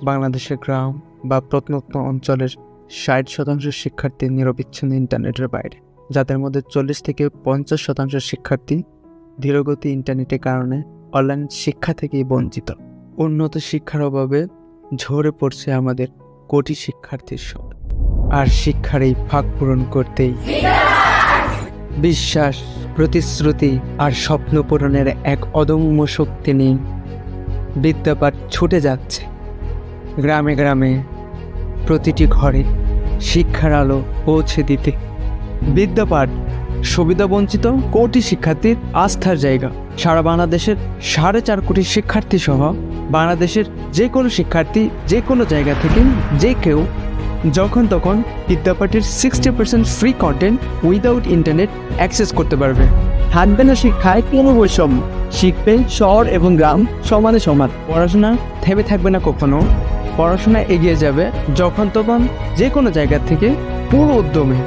বাংলাদেশের গ্রাম বা প্রত্যন্ত অঞ্চলের ৬০% শিক্ষার্থী নিরবিচ্ছিন্ন ইন্টারনেটের বাইরে, যাদের মধ্যে ৪০ থেকে ৫০% শিক্ষার্থী ধীরগতি ইন্টারনেটের কারণে অনলাইন শিক্ষা থেকেই বঞ্চিত। উন্নত শিক্ষার অভাবে ঝরে পড়ছে আমাদের কোটি শিক্ষার্থীর সব। আর শিক্ষার এই ফাঁক পূরণ করতেই বিশ্বাস, প্রতিশ্রুতি আর স্বপ্ন পূরণের এক অদম্য শক্তি নিয়ে বিদ্যাপাঠ ছুটে যাচ্ছে গ্রামে গ্রামে, প্রতিটি ঘরে শিক্ষার আলো পৌঁছে দিতে। বিদ্যাপাঠ সুবিধাবঞ্চিত কোটি শিক্ষার্থীর আস্থার জায়গা। সারা বাংলাদেশের ৪.৫ কোটি শিক্ষার্থী সহ বাংলাদেশের যে কোনো শিক্ষার্থী যে কোনো জায়গা থেকে যে কেউ যখন তখন বিদ্যাপাঠের 60% free content without internet access করতে পারবে। থাকবে না শিক্ষায় কোনো বৈষম্য, শিখবে শহর এবং গ্রাম সমানে সমান। পড়াশোনা থেমে থাকবে না কখনো, পড়াশোনা এগিয়ে যাবে যখন তখন যে কোনো জায়গা থেকে পুরো উদ্যমে।